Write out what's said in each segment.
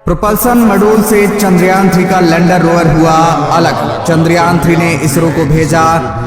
Propulsion module से चंद्रयान 3 का lander rover हुआ अलग। चंद्रयान 3 ने इसरो को भेजा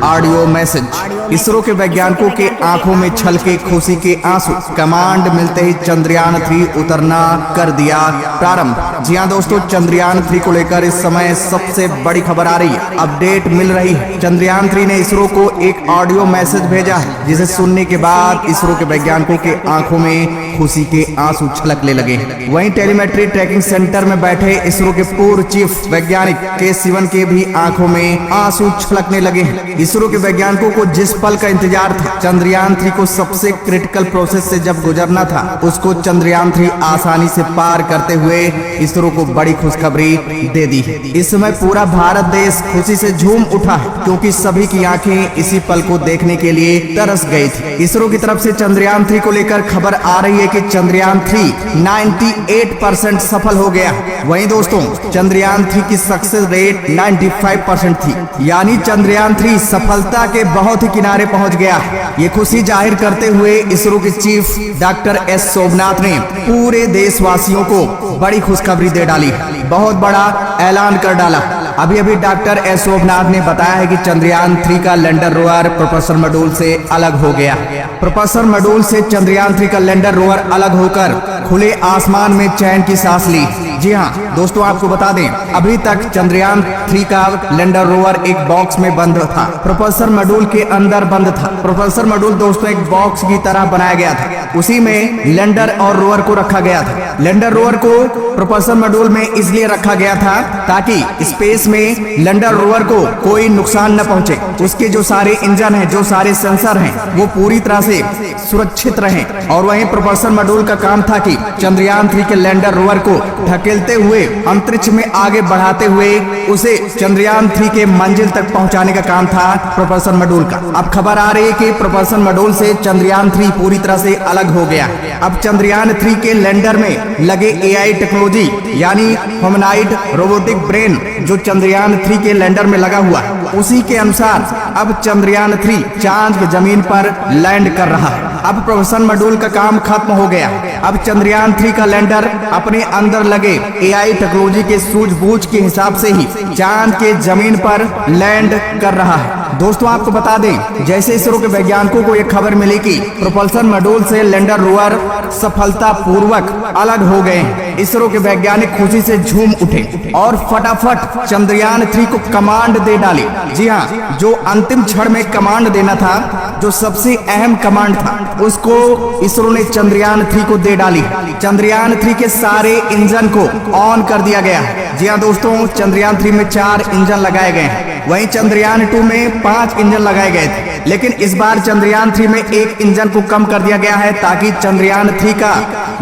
ऑडियो मैसेज। इसरो के वैज्ञानिकों के आंखों में छलके खुशी के आंसू। कमांड मिलते ही चंद्रयान 3 उतरना कर दिया प्रारंभ। जी हां दोस्तों, चंद्रयान 3 को लेकर इस समय सबसे बड़ी खबर आ रही है, अपडेट मिल रही है। चंद्रयान 3 ने इसरो को एक ऑडियो मैसेज भेजा है, जिसे सुनने के बाद इसरो के वैज्ञानिकों के आंखों में खुशी के आंसू छलकने लगे। वहीं टेलीमेट्री ट्रैकिंग सेंटर में बैठे इसरो के पूर्व चीफ वैज्ञानिक के सिवन के भी आंखों में आंसू छलकने लगे। इसरो के वैज्ञानिकों को जिस पल का इंतजार था, चंद्रयान 3 को सबसे क्रिटिकल प्रोसेस से जब गुजरना था, उसको चंद्रयान 3 आसानी से पार करते हुए इसरो को बड़ी खुशखबरी दे दी। इस समय पूरा भारत देश खुशी से झूम उठा है, क्योंकि सभी की आंखें इसी पल को देखने के लिए तरस गई थी। इसरो की तरफ से चंद्रयान 3 को लेकर खबर आ रही है कि चंद्रयान 3 98% सफल हो गया। वहीं दोस्तों, चंद्रयान 3 की सक्सेस रेट 95% थी, यानी चंद्रयान 3 सफलता के बहुत ही किनारे पहुंच गया। ये खुशी जाहिर करते हुए इसरो के चीफ डॉक्टर एस सोमनाथ ने पूरे देशवासियों को बड़ी खुशखबरी दे डाली, बहुत बड़ा ऐलान कर डाला। अभी डॉक्टर एस सोमनाथ ने बताया है कि चंद्रयान 3 का लैंडर रोवर प्रोपल्सन मॉड्यूल से अलग हो गया। प्रोपल्सन मॉड्यूल से चंद्रयान 3 का लैंडर रोवर अलग होकर खुले आसमान में चैन की सांस ली। जी हाँ दोस्तों, आपको बता दें, अभी तक चंद्रयान 3 का लैंडर रोवर एक बॉक्स में बंद था, प्रोपल्सन मॉड्यूल के अंदर बंद था। प्रोपल्सन मॉड्यूल दोस्तों एक बॉक्स की तरह बनाया गया था, उसी में लैंडर और रोवर को रखा गया था। लैंडर रोवर को प्रोपल्सन मॉड्यूल में इसलिए रखा गया था ताकि स्पेस में लैंडर रोवर को कोई नुकसान न पहुंचे, उसके जो सारे इंजन हैं, जो सारे सेंसर हैं, वो पूरी तरह से सुरक्षित रहें। और वहीं प्रोपल्सन मॉड्यूल का काम था कि चंद्रयान 3 के लैंडर रोवर को ढकेलते हुए अंतरिक्ष में आगे बढ़ाते हुए उसे चंद्रयान 3 के मंजिल तक पहुंचाने का काम था प्रोपल्सन मॉड्यूल का। अब खबर आ रही है कि प्रोपल्सन मॉड्यूल से चंद्रयान 3 पूरी तरह से अलग हो गया। अब चंद्रयान 3 के लैंडर में लगे AI टेक्नोलॉजी, यानी ह्यूमनॉइड रोबोटिक ब्रेन, जो चंद्रयान 3 के लैंडर में लगा हुआ, उसी के अनुसार अब चंद्रयान 3 चांद की जमीन पर लैंड कर रहा है। अब प्रोपल्सन मॉड्यूल का काम खत्म हो गया। अब चंद्रयान 3 का लैंडर अपने अंदर लगे AI टेक्नोलॉजी के सूझबूझ के हिसाब से ही चांद के जमीन पर लैंड कर रहा है। दोस्तों आपको बता दें, जैसे इसरो के वैज्ञानिकों को यह खबर मिली कि प्रोपल्सन मॉड्यूल से लैंडर रोवर सफलतापूर्वक अलग हो गए हैं, इसरो के वैज्ञानिक खुशी से झूम उठे और फटाफट चंद्रयान 3 को कमांड दे डाली। जी हाँ, जो अंतिम क्षण में कमांड देना था, जो सबसे अहम कमांड था, उसको इसरो ने चंद्रयान 3 को दे डाली। चंद्रयान 3 के सारे इंजन को ऑन कर दिया गया। जी हाँ दोस्तों, चंद्रयान 3 में 4 इंजन लगाए गए हैं, वहीं चंद्रयान 2 में 5 इंजन लगाए गए थे। लेकिन इस बार चंद्रयान 3 में 1 इंजन को कम कर दिया गया है, ताकि चंद्रयान 3 का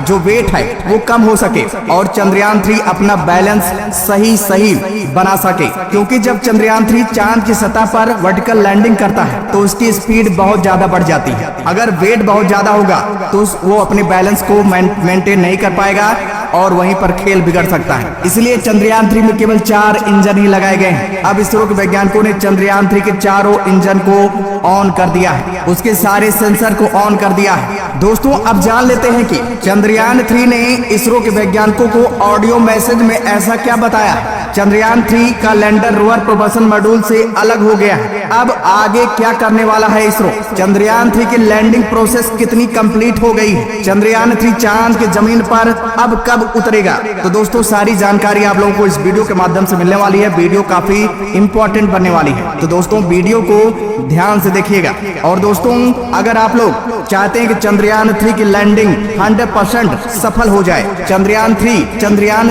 जो वेट है वो कम हो सके और चंद्रयान 3 अपना बैलेंस सही बना सके। क्योंकि जब चंद्रयान 3 चांद की सतह पर वर्टिकल लैंडिंग करता है तो उसकी स्पीड बहुत ज्यादा बढ़ जाती है। अगर वेट बहुत ज्यादा होगा तो वो अपने बैलेंस को मेंटेन नहीं कर पाएगा और वहीं पर खेल बिगड़ सकता है। इसलिए चंद्रयान 3 में केवल 4 इंजन ही लगाए गए हैं। अब इसरो के वैज्ञानिकों ने चंद्रयान 3 के चारों इंजन को ऑन कर दिया है, उसके सारे सेंसर को ऑन कर दिया है। दोस्तों अब जान लेते हैं कि चंद्रयान 3 ने इसरो के वैज्ञानिकों को ऑडियो मैसेज में ऐसा क्या बताया। चंद्रयान 3 का लैंडर रोवर प्रोपल्सन मॉड्यूल से अलग हो गया। अब आगे क्या करने वाला है इसरो? चंद्रयान 3 की लैंडिंग प्रोसेस कितनी कंप्लीट हो गई है? चंद्रयान 3 चांद के जमीन पर अब कब उतरेगा? तो दोस्तों सारी जानकारी आप लोगों को इस वीडियो के माध्यम से मिलने वाली है। वीडियो काफी इंपॉर्टेंट बनने वाली है, तो दोस्तों वीडियो को ध्यान से देखिएगा। और दोस्तों अगर आप लोग चाहते हैं कि चंद्रयान 3 की लैंडिंग 100% सफल हो जाए, चंद्रयान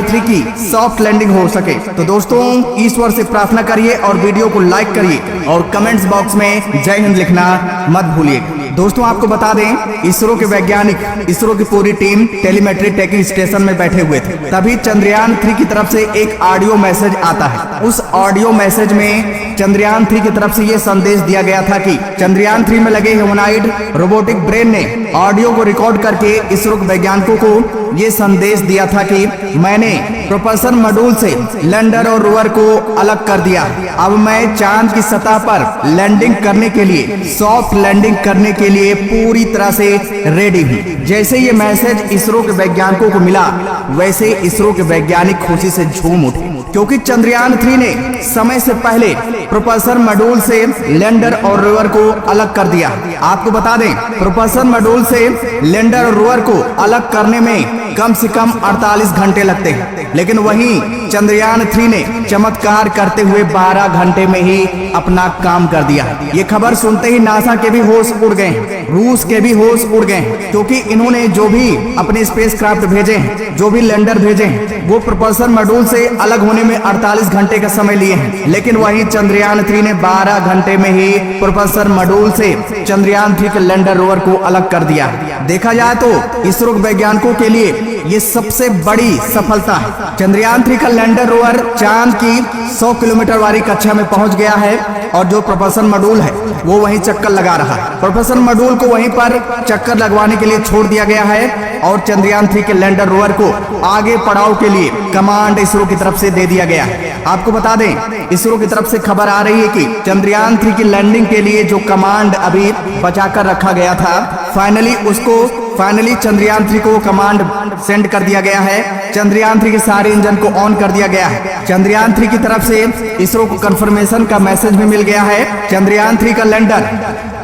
3 की सॉफ्ट लैंडिंग हो सके, तो दोस्तों ईश्वर से प्रार्थना करिए और वीडियो को लाइक करिए और कमेंट्स बॉक्स में जय हिंद लिखना मत भूलिएगा। दोस्तों आपको बता दें, इसरो के वैज्ञानिक, इसरो की पूरी टीम टेलीमेट्री ट्रैकिंग स्टेशन में बैठे हुए थे, तभी चंद्रयान 3 की तरफ से एक ऑडियो मैसेज आता है। उस ऑडियो मैसेज में चंद्रयान 3 की तरफ से यह संदेश दिया गया था कि चंद्रयान 3 में लगे ह्यूमनॉइड रोबोटिक ब्रेन ने ऑडियो को रिकॉर्ड करके इसरो के वैज्ञानिकों को ये संदेश दिया था कि मैंने प्रोपल्शन मॉड्यूल से लैंडर और रोवर को अलग कर दिया। अब मैं चांद की सतह पर लैंडिंग करने के लिए, सॉफ्ट लैंडिंग करने के लिए पूरी तरह से रेडी हूँ। जैसे ये मैसेज इसरो के वैज्ञानिकों को मिला, वैसे इसरो के वैज्ञानिक खुशी से झूम उठे, क्योंकि चंद्रयान 3 ने समय से पहले प्रोपल्शन मॉड्यूल से लैंडर और रोवर को अलग कर दिया। आपको बता दें, प्रोपल्शन मॉड्यूल से लैंडर और रोवर को अलग करने में कम से कम 48 घंटे लगते हैं, लेकिन वहीं चंद्रयान 3 ने चमत्कार करते हुए 12 घंटे में ही अपना काम कर दिया। ये खबर सुनते ही नासा के भी होश उड़ गए, रूस के भी होश उड़ गए, क्योंकि इन्होंने जो भी अपने स्पेसक्राफ्ट भेजे हैं, जो भी लैंडर भेजे हैं, वो प्रोपल्शन मॉड्यूल से अलग होने में 48 घंटे का समय लिए हैं, लेकिन वहीं चंद्रयान 3 ने 12 घंटे में ही प्रोपल्शन मॉड्यूल से चंद्रयान 3 के लैंडर रोवर को अलग कर दिया। देखा जाए तो इसरो वैज्ञानिकों के लिए ये सबसे बड़ी सफलता है। चंद्रयान 3 का लैंडर रोवर चांद की 100 किलोमीटर वाली कक्षा में पहुंच गया है और जो प्रोपल्शन मॉड्यूल है वो वहीं चक्कर लगा रहा है। प्रोपल्शन मॉड्यूल को वहीं पर चक्कर लगवाने के लिए छोड़ दिया गया है और चंद्रयान 3 के लैंडर रोवर को आगे पड़ाव के लिए कमांड इसरो की तरफ से दे दिया गया है। आपको बता दें, इसरो की तरफ से खबर आ रही है कि चंद्रयान 3 की लैंडिंग के लिए जो कमांड अभी बचाकर रखा गया था, फाइनली चंद्रयान 3 को कमांड सेंड कर दिया गया है। चंद्रयान 3 के सारे इंजन को ऑन कर दिया गया है। चंद्रयान 3 की तरफ से इसरो को कंफर्मेशन का मैसेज भी मिल गया है। चंद्रयान 3 का लैंडर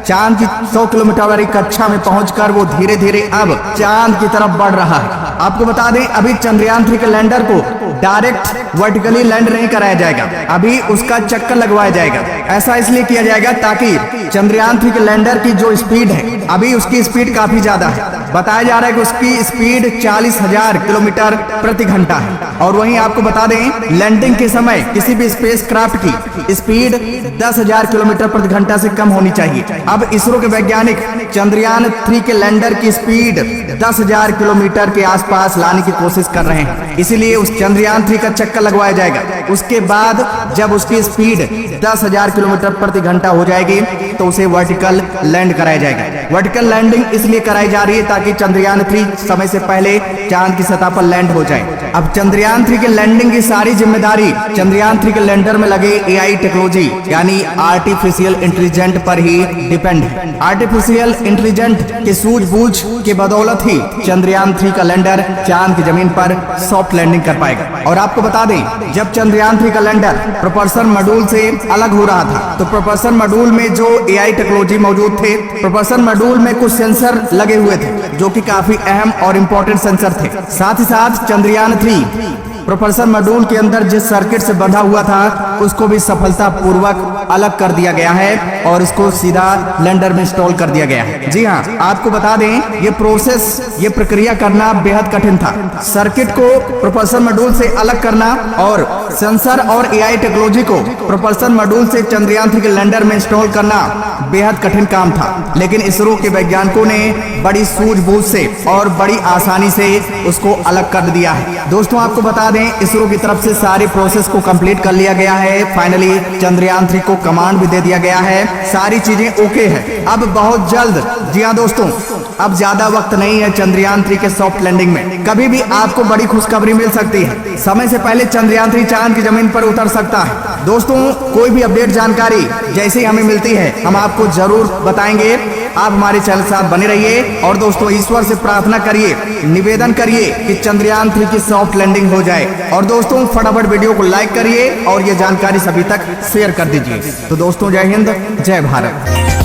चांद की 100 किलोमीटर वाली कक्षा में पहुंचकर वो धीरे धीरे अब चांद की तरफ बढ़ रहा है। आपको बता दें, अभी चंद्रयान 3 के लैंडर को डायरेक्ट वर्टिकली लैंड नहीं कराया जाएगा, अभी उसका चक्कर लगवाया जाएगा। ऐसा इसलिए किया जाएगा ताकि चंद्रयान 3 के लैंडर की जो स्पीड है, अभी उसकी स्पीड काफी ज्यादा है। बताया जा रहा है कि उसकी स्पीड 40,000 किलोमीटर प्रति घंटा है। और वहीं आपको बता दें, लैंडिंग के समय किसी भी स्पेसक्राफ्ट की स्पीड 10,000 किलोमीटर प्रति घंटा से कम होनी चाहिए। अब इसरो के वैज्ञानिक चंद्रयान 3 के लैंडर की स्पीड 10,000 किलोमीटर के आसपास लाने की कोशिश कर रहे हैं, इसीलिए उस चंद्रयान 3 का चक्कर लगवाया जाएगा। उसके बाद जब उसकी स्पीड 10,000 किलोमीटर प्रति घंटा हो जाएगी तो उसे वर्टिकल लैंड कराया जाएगा। वर्टिकल लैंडिंग इसलिए कराई जा रही है ताकि चंद्रयान 3 समय से पहले चांद की सतह पर लैंड हो जाए। अब चंद्रयान 3 के लैंडिंग की सारी जिम्मेदारी चंद्रयान 3 के लैंडर में लगे AI टेक्नोलॉजी यानी आर्टिफिशियल इंटेलिजेंट पर ही डिपेंड है। आर्टिफिशियल इंटेलिजेंट के सूझबूझ के बदौलत ही चंद्रयान 3 का लैंडर चांद की जमीन पर सॉफ्ट लैंडिंग कर पाएगा। और आपको बता दें, जब चंद्रयान 3 का लैंडर प्रोपल्शन मॉड्यूल से अलग हो रहा था तो प्रोपल्शन मॉड्यूल में जो AI टेक्नोलॉजी मौजूद थे, प्रोपल्शन मॉड्यूल में कुछ सेंसर लगे हुए थे जो कि काफी अहम और इम्पोर्टेंट सेंसर थे। साथ ही साथ चंद्रयान 3 प्रोपल्शन मॉड्यूल के अंदर जिस सर्किट से बंधा हुआ था उसको भी सफलतापूर्वक अलग कर दिया गया है और इसको सीधा लैंडर में इंस्टॉल कर दिया गया है। जी हाँ, आपको बता दें, ये प्रक्रिया करना बेहद कठिन था। सर्किट को प्रोपल्शन मॉड्यूल से अलग करना और सेंसर और AI टेक्नोलॉजी को प्रोपल्शन मॉड्यूल से चंद्रयान 3 के लैंडर में इंस्टॉल करना बेहद कठिन काम था, लेकिन इसरो के वैज्ञानिकों ने बड़ी सूझबूझ से और बड़ी आसानी से उसको अलग कर दिया है। दोस्तों, आपको बता दें, इसरो की तरफ से सारी प्रोसेस को कंप्लीट कर लिया गया है। फाइनली चंद्रयान 3 को कमांड भी दे दिया गया है, सारी चीजें ओके है। अब बहुत जल्द, जी हाँ दोस्तों, अब ज्यादा वक्त नहीं है चंद्रयान 3 के सॉफ्ट लैंडिंग में। कभी भी आपको बड़ी खुशखबरी मिल सकती है, समय से पहले चंद्रयान 3 चांद की जमीन पर उतर सकता है। दोस्तों, कोई भी अपडेट जानकारी जैसे ही हमें मिलती है हम आपको जरूर बताएंगे। आप हमारे चैनल के साथ बने रहिए और दोस्तों, ईश्वर से प्रार्थना करिए, निवेदन करिए कि चंद्रयान 3 की सॉफ्ट लैंडिंग हो जाए। और दोस्तों, फटाफट वीडियो को लाइक करिए और ये जानकारी सभी तक शेयर कर दीजिए। तो दोस्तों, जय हिंद, जय भारत।